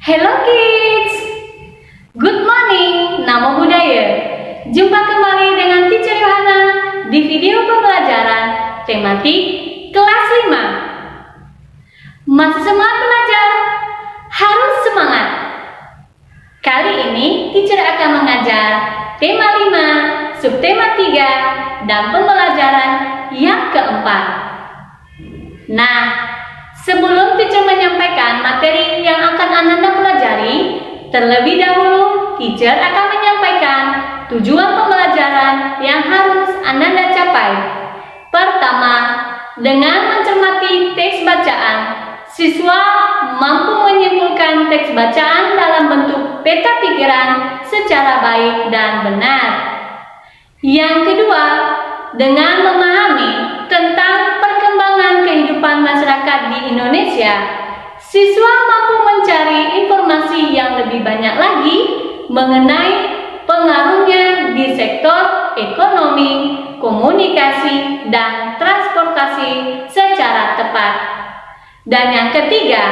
Hello kids, good morning, namo buddhaya. Jumpa kembali dengan Teacher Yohana di video pembelajaran tematik kelas 5. Masih semangat belajar? Harus semangat. Kali ini Teacher akan mengajar tema 5, subtema 3, dan pembelajaran yang keempat. Nah, sebelum Teacher menyampaikan materi yang akan Anda pelajari, terlebih dahulu Teacher akan menyampaikan tujuan pembelajaran yang harus Anda capai. Pertama, dengan mencermati teks bacaan, siswa mampu menyimpulkan teks bacaan dalam bentuk peta pikiran secara baik dan benar. Yang kedua, dengan memahami tentang perkembangan kehidupan masyarakat di Indonesia, siswa mampu mencari informasi yang lebih banyak lagi mengenai pengaruhnya di sektor ekonomi, komunikasi, dan transportasi secara tepat. Dan yang ketiga,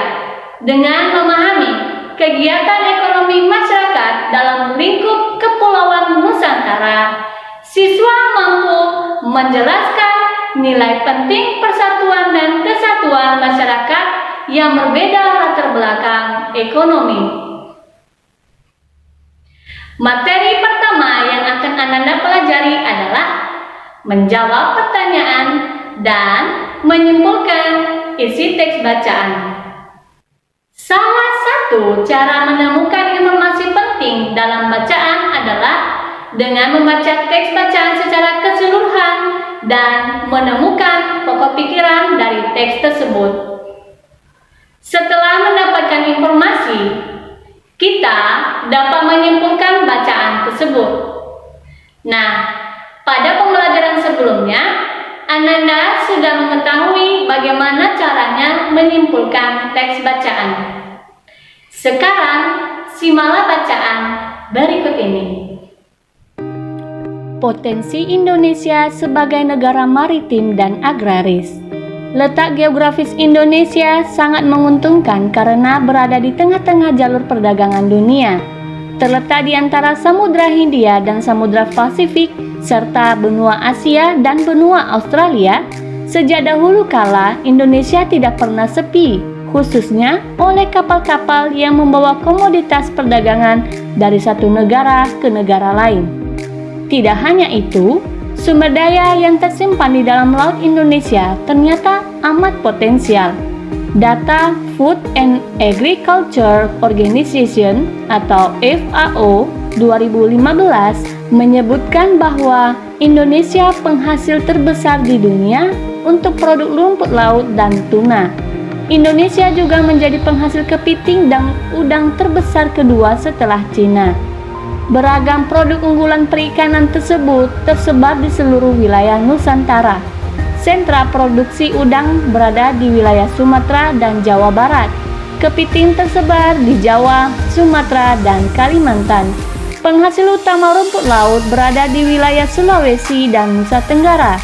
dengan memahami kegiatan ekonomi masyarakat dalam lingkup Kepulauan Nusantara, siswa mampu menjelaskan nilai penting persatuan dan kesatuan masyarakat yang berbeda latar belakang ekonomi. Materi pertama yang akan Anda pelajari adalah menjawab pertanyaan dan menyimpulkan isi teks bacaan. Salah satu cara menemukan informasi penting dalam bacaan adalah dengan membaca teks bacaan secara keseluruhan dan menemukan pokok pikiran dari teks tersebut. Setelah mendapatkan informasi, kita dapat menyimpulkan bacaan tersebut. Nah, pada pembelajaran sebelumnya, Anda sudah mengetahui bagaimana caranya menyimpulkan teks bacaan. Sekarang, simaklah bacaan berikut ini. Potensi Indonesia sebagai negara maritim dan agraris. Letak geografis Indonesia sangat menguntungkan karena berada di tengah-tengah jalur perdagangan dunia. Terletak di antara Samudra Hindia dan Samudra Pasifik, serta benua Asia dan benua Australia, sejak dahulu kala Indonesia tidak pernah sepi, khususnya oleh kapal-kapal yang membawa komoditas perdagangan dari satu negara ke negara lain. Tidak hanya itu, sumber daya yang tersimpan di dalam laut Indonesia ternyata amat potensial. Data Food and Agriculture Organization atau FAO 2015 menyebutkan bahwa Indonesia penghasil terbesar di dunia untuk produk rumput laut dan tuna. Indonesia juga menjadi penghasil kepiting dan udang terbesar kedua setelah Cina. Beragam produk unggulan perikanan tersebut tersebar di seluruh wilayah Nusantara. Sentra produksi udang berada di wilayah Sumatera dan Jawa Barat. Kepiting tersebar di Jawa, Sumatera, dan Kalimantan. Penghasil utama rumput laut berada di wilayah Sulawesi dan Nusa Tenggara.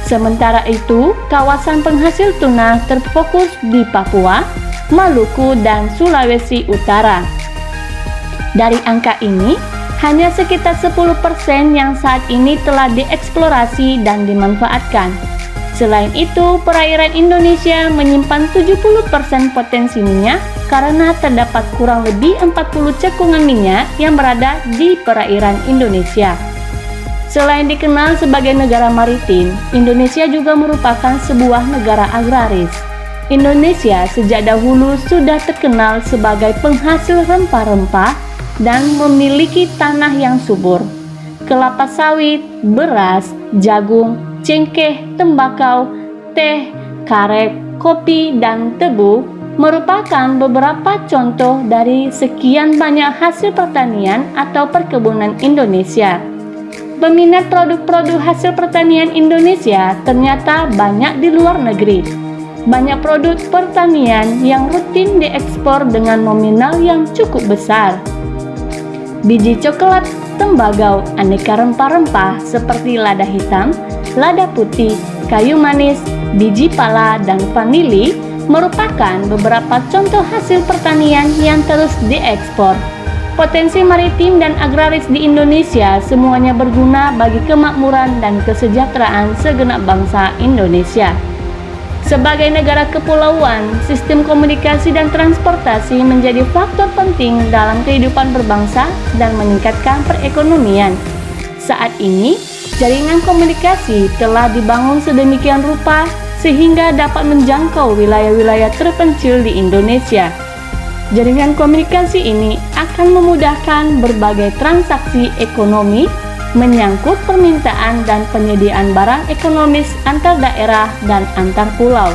Sementara itu, kawasan penghasil tuna terfokus di Papua, Maluku, dan Sulawesi Utara. Dari angka ini, hanya sekitar 10% yang saat ini telah dieksplorasi dan dimanfaatkan. Selain itu, perairan Indonesia menyimpan 70% potensi minyak karena terdapat kurang lebih 40 cekungan minyak yang berada di perairan Indonesia. Selain dikenal sebagai negara maritim, Indonesia juga merupakan sebuah negara agraris. Indonesia sejak dahulu sudah terkenal sebagai penghasil rempah-rempah dan memiliki tanah yang subur. Kelapa sawit, beras, jagung, cengkeh, tembakau, teh, karet, kopi, dan tebu merupakan beberapa contoh dari sekian banyak hasil pertanian atau perkebunan Indonesia. Peminat produk-produk hasil pertanian Indonesia ternyata banyak di luar negeri. Banyak produk pertanian yang rutin diekspor dengan nominal yang cukup besar. Biji coklat, tembakau, aneka rempah-rempah seperti lada hitam, lada putih, kayu manis, biji pala, dan vanili merupakan beberapa contoh hasil pertanian yang terus diekspor. Potensi maritim dan agraris di Indonesia semuanya berguna bagi kemakmuran dan kesejahteraan segenap bangsa Indonesia. Sebagai negara kepulauan, sistem komunikasi dan transportasi menjadi faktor penting dalam kehidupan berbangsa dan meningkatkan perekonomian. Saat ini, jaringan komunikasi telah dibangun sedemikian rupa sehingga dapat menjangkau wilayah-wilayah terpencil di Indonesia. Jaringan komunikasi ini akan memudahkan berbagai transaksi ekonomi, menyangkut permintaan dan penyediaan barang ekonomis antar daerah dan antar pulau.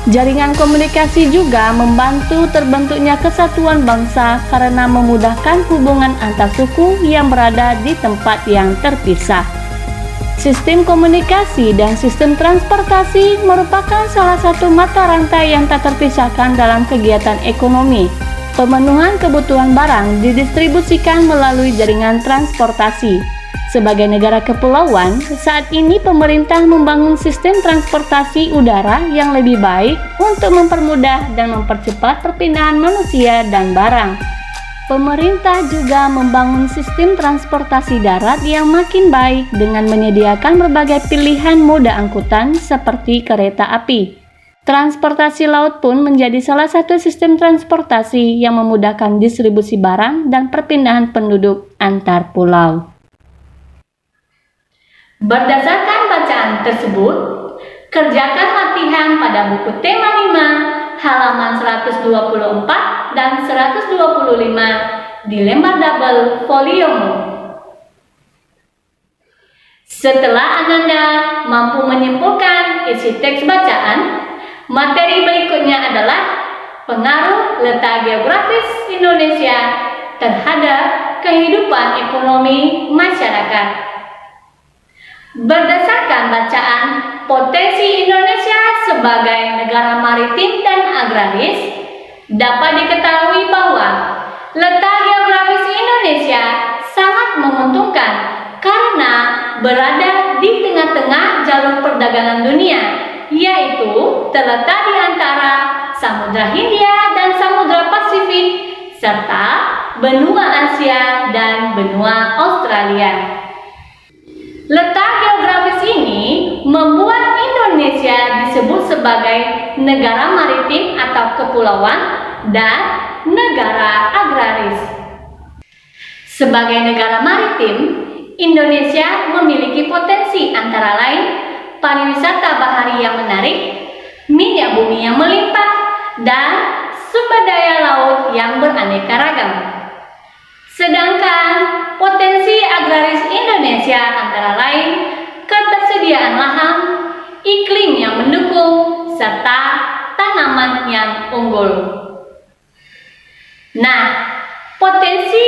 Jaringan komunikasi juga membantu terbentuknya kesatuan bangsa karena memudahkan hubungan antar suku yang berada di tempat yang terpisah. Sistem komunikasi dan sistem transportasi merupakan salah satu mata rantai yang tak terpisahkan dalam kegiatan ekonomi. Pemenuhan kebutuhan barang didistribusikan melalui jaringan transportasi. Sebagai negara kepulauan, saat ini pemerintah membangun sistem transportasi udara yang lebih baik untuk mempermudah dan mempercepat perpindahan manusia dan barang. Pemerintah juga membangun sistem transportasi darat yang makin baik dengan menyediakan berbagai pilihan moda angkutan seperti kereta api. Transportasi laut pun menjadi salah satu sistem transportasi yang memudahkan distribusi barang dan perpindahan penduduk antar pulau. Berdasarkan bacaan tersebut, kerjakan latihan pada buku tema 5 halaman 124 dan 125 di lembar double foliomu. Setelah Ananda mampu menyimpulkan isi teks bacaan, materi berikutnya adalah pengaruh letak geografis Indonesia terhadap kehidupan ekonomi masyarakat. Berdasarkan bacaan, potensi Indonesia sebagai negara maritim dan agraris, dapat diketahui bahwa letak geografis Indonesia sangat menguntungkan karena berada di tengah-tengah jalur perdagangan dunia, yaitu terletak di antara Samudra Hindia dan Samudra Pasifik, serta benua Asia dan benua Australia. Letak geografis ini membuat Indonesia disebut sebagai negara maritim atau kepulauan dan negara agraris. Sebagai negara maritim, Indonesia memiliki potensi antara lain pariwisata bahari yang menarik, minyak bumi yang melimpah, dan sumber daya laut yang beraneka ragam. Sedangkan potensi agraris Indonesia antara lain ketersediaan lahan, iklim yang mendukung, serta tanaman yang unggul. Nah, potensi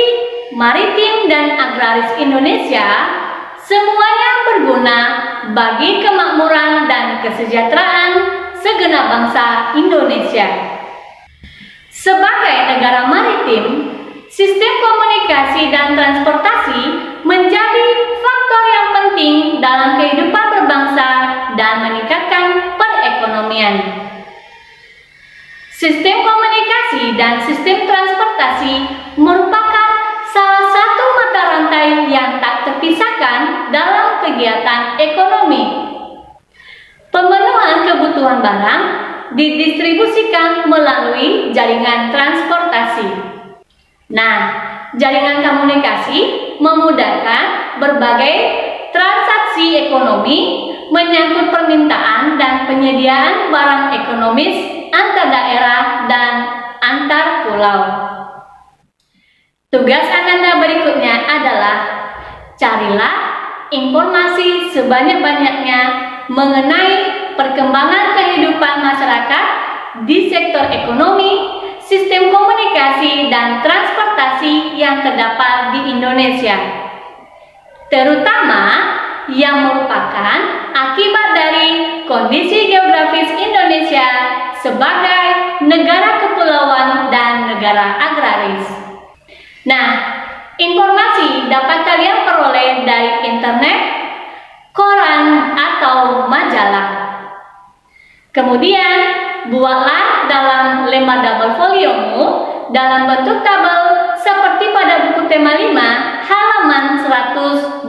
maritim dan agraris Indonesia semuanya berguna bagi kemakmuran dan kesejahteraan segenap bangsa Indonesia. Sebagai negara maritim, sistem komunikasi dan transportasi menjadi faktor yang penting dalam kehidupan berbangsa dan meningkatkan perekonomian. Sistem komunikasi dan sistem transportasi merupakan salah satu mata rantai yang tak terpisahkan dalam kegiatan ekonomi. Pemenuhan kebutuhan barang didistribusikan melalui jaringan transportasi. Nah, jaringan komunikasi memudahkan berbagai transaksi ekonomi menyangkut permintaan dan penyediaan barang ekonomis antar daerah dan antar pulau. Tugas Ananda berikutnya adalah carilah informasi sebanyak-banyaknya mengenai perkembangan kehidupan masyarakat di sektor ekonomi, sistem komunikasi dan transportasi yang terdapat di Indonesia, terutama yang merupakan akibat dari kondisi geografis Indonesia sebagai negara kepulauan dan negara agraris. Nah, informasi dapat kalian peroleh dari internet, koran, atau majalah. Kemudian, buatlah dalam lembar double foliomu dalam bentuk tabel seperti pada buku tema 5 halaman 126.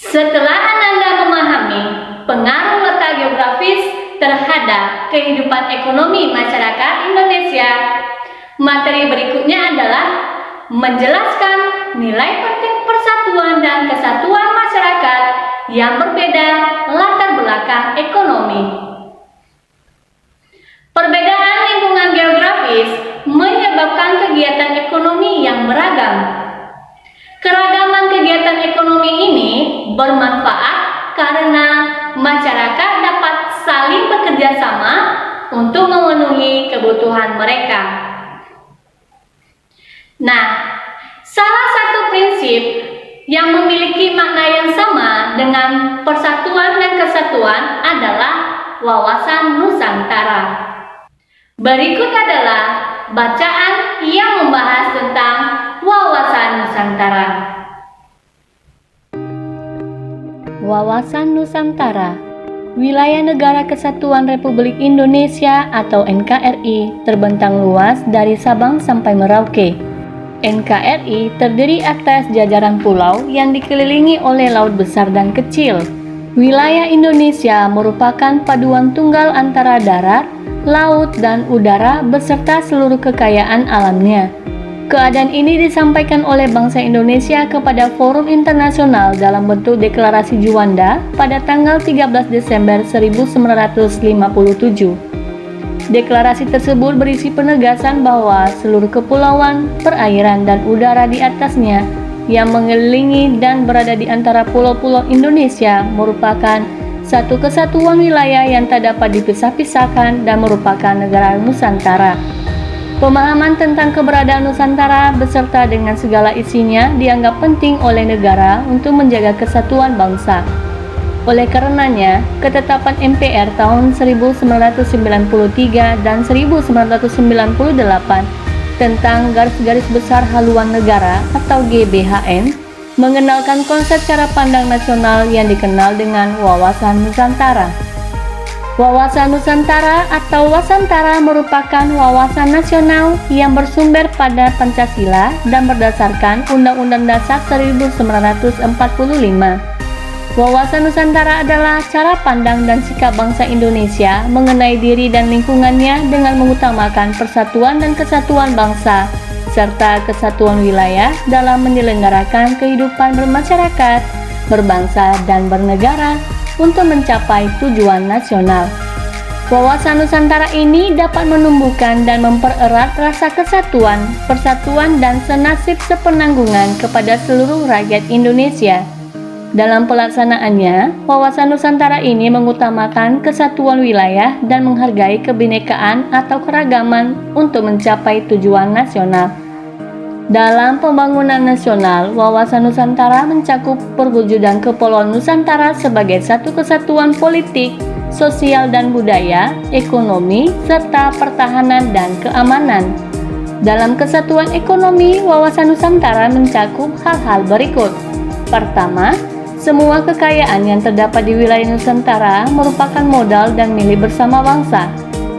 Setelah Anda memahami pengaruh letak geografis terhadap kehidupan ekonomi masyarakat Indonesia, materi berikutnya adalah menjelaskan nilai penting persatuan dan kesatuan masyarakat yang berbeda latar belakang ekonomi. Perbedaan lingkungan geografis menyebabkan kegiatan ekonomi yang beragam. Keragaman kegiatan ekonomi ini bermanfaat karena masyarakat dapat saling bekerja sama untuk memenuhi kebutuhan mereka. Nah, salah satu prinsip yang memiliki makna yang sama dengan persatuan dan kesatuan adalah wawasan Nusantara. Berikut adalah bacaan yang membahas tentang wawasan Nusantara. Wawasan Nusantara, wilayah Negara Kesatuan Republik Indonesia atau NKRI terbentang luas dari Sabang sampai Merauke. NKRI terdiri atas jajaran pulau yang dikelilingi oleh laut besar dan kecil. Wilayah Indonesia merupakan paduan tunggal antara darat, laut, dan udara beserta seluruh kekayaan alamnya. Keadaan ini disampaikan oleh bangsa Indonesia kepada forum internasional dalam bentuk Deklarasi Juanda pada tanggal 13 Desember 1957. Deklarasi tersebut berisi penegasan bahwa seluruh kepulauan, perairan, dan udara di atasnya yang mengelilingi dan berada di antara pulau-pulau Indonesia merupakan satu kesatuan wilayah yang tak dapat dipisah-pisahkan dan merupakan negara Nusantara. Pemahaman tentang keberadaan Nusantara beserta dengan segala isinya dianggap penting oleh negara untuk menjaga kesatuan bangsa. Oleh karenanya, ketetapan MPR tahun 1993 dan 1998 tentang Garis-Garis Besar Haluan Negara atau GBHN mengenalkan konsep cara pandang nasional yang dikenal dengan wawasan Nusantara. Wawasan Nusantara atau Wasantara merupakan wawasan nasional yang bersumber pada Pancasila dan berdasarkan Undang-Undang Dasar 1945. Wawasan Nusantara adalah cara pandang dan sikap bangsa Indonesia mengenai diri dan lingkungannya dengan mengutamakan persatuan dan kesatuan bangsa, serta kesatuan wilayah dalam menyelenggarakan kehidupan bermasyarakat, berbangsa, dan bernegara untuk mencapai tujuan nasional. Wawasan Nusantara ini dapat menumbuhkan dan mempererat rasa kesatuan, persatuan, dan senasib sepenanggungan kepada seluruh rakyat Indonesia. Dalam pelaksanaannya, wawasan Nusantara ini mengutamakan kesatuan wilayah dan menghargai kebinekaan atau keragaman untuk mencapai tujuan nasional. Dalam pembangunan nasional, wawasan Nusantara mencakup perwujudan Kepulauan Nusantara sebagai satu kesatuan politik, sosial dan budaya, ekonomi, serta pertahanan dan keamanan. Dalam kesatuan ekonomi, wawasan Nusantara mencakup hal-hal berikut. Pertama, semua kekayaan yang terdapat di wilayah Nusantara merupakan modal dan milik bersama bangsa.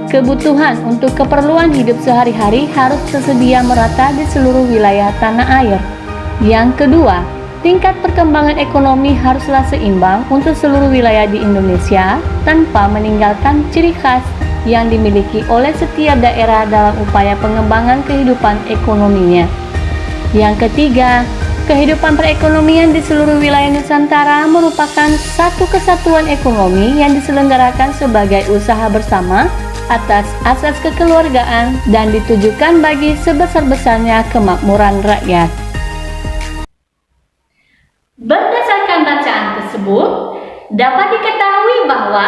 Kebutuhan untuk keperluan hidup sehari-hari harus tersedia merata di seluruh wilayah tanah air. Yang kedua, tingkat perkembangan ekonomi haruslah seimbang untuk seluruh wilayah di Indonesia tanpa meninggalkan ciri khas yang dimiliki oleh setiap daerah dalam upaya pengembangan kehidupan ekonominya. Yang ketiga, kehidupan perekonomian di seluruh wilayah Nusantara merupakan satu kesatuan ekonomi yang diselenggarakan sebagai usaha bersama atas asas kekeluargaan dan ditujukan bagi sebesar-besarnya kemakmuran rakyat. Berdasarkan bacaan tersebut, dapat diketahui bahwa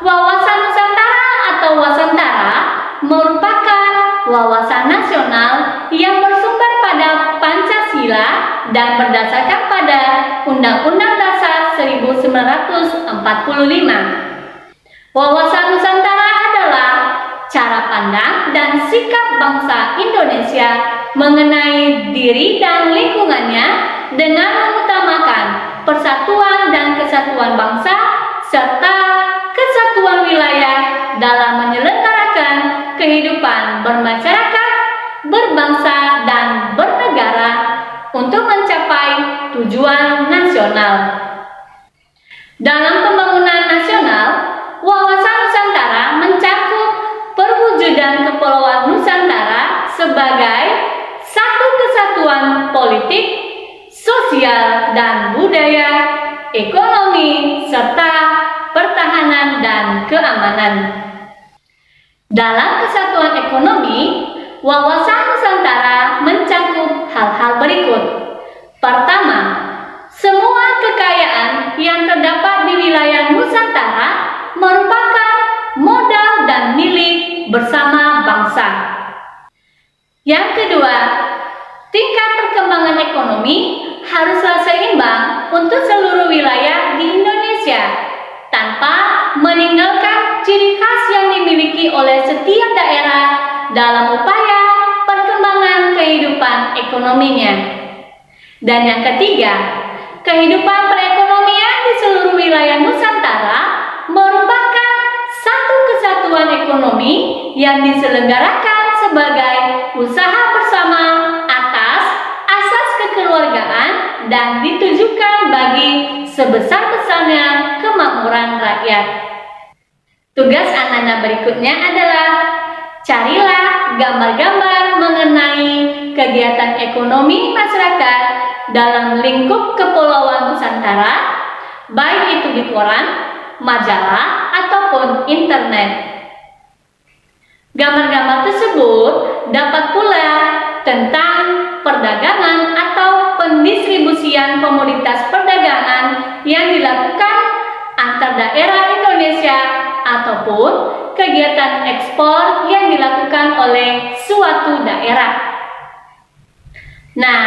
wawasan Nusantara atau Wasantara merupakan wawasan nasional yang bersumber pada Pancasila dan berdasarkan pada Undang-Undang Dasar 1945. Wawasan Nusantara adalah cara pandang dan sikap bangsa Indonesia mengenai diri dan lingkungannya dengan mengutamakan persatuan dan kesatuan bangsa serta wilayah dalam menyelenggarakan kehidupan bermasyarakat, berbangsa, dan bernegara untuk mencapai tujuan nasional. Dalam pembangunan nasional, wawasan Nusantara mencakup perwujudan Kepulauan Nusantara sebagai satu kesatuan politik, sosial dan budaya, ekonomi, serta pertahanan dan keamanan. Dalam kesatuan ekonomi, wawasan Nusantara mencakup hal-hal berikut. Pertama, semua kekayaan yang terdapat di wilayah Nusantara merupakan modal dan milik bersama bangsa. Yang kedua, tingkat perkembangan ekonomi haruslah seimbang untuk seluruh wilayah di Indonesia, tanpa meninggalkan ciri khas yang dimiliki oleh setiap daerah dalam upaya perkembangan kehidupan ekonominya. Dan yang ketiga, kehidupan perekonomian di seluruh wilayah Nusantara merupakan satu kesatuan ekonomi yang diselenggarakan sebagai usaha bersama atas asas kekeluargaan dan ditujukan bagi sebesar-besarnya kemakmuran rakyat. Tugas anak-anak berikutnya adalah carilah gambar-gambar mengenai kegiatan ekonomi masyarakat dalam lingkup Kepulauan Nusantara, baik itu di koran, majalah, ataupun internet. Gambar-gambar tersebut dapat pula tentang perdagangan atau pendistribusian komoditas perdagangan yang dilakukan antar daerah Indonesia ataupun kegiatan ekspor yang dilakukan oleh suatu daerah. Nah,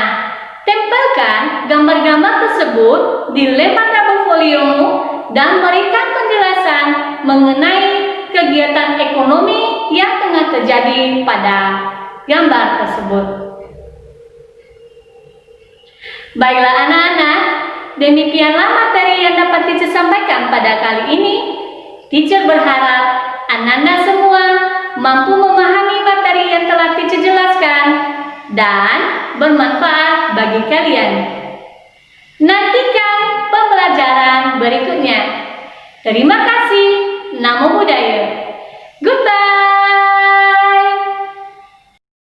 tempelkan gambar-gambar tersebut di lembaga foliomu dan berikan penjelasan mengenai kegiatan ekonomi yang tengah terjadi pada gambar tersebut. Baiklah anak-anak, demikianlah materi yang dapat Teacher sampaikan pada kali ini. Teacher berharap anak-anak semua mampu memahami materi yang telah Teacher jelaskan dan bermanfaat bagi kalian. Nantikan pembelajaran berikutnya. Terima kasih. Namo Buddhaya.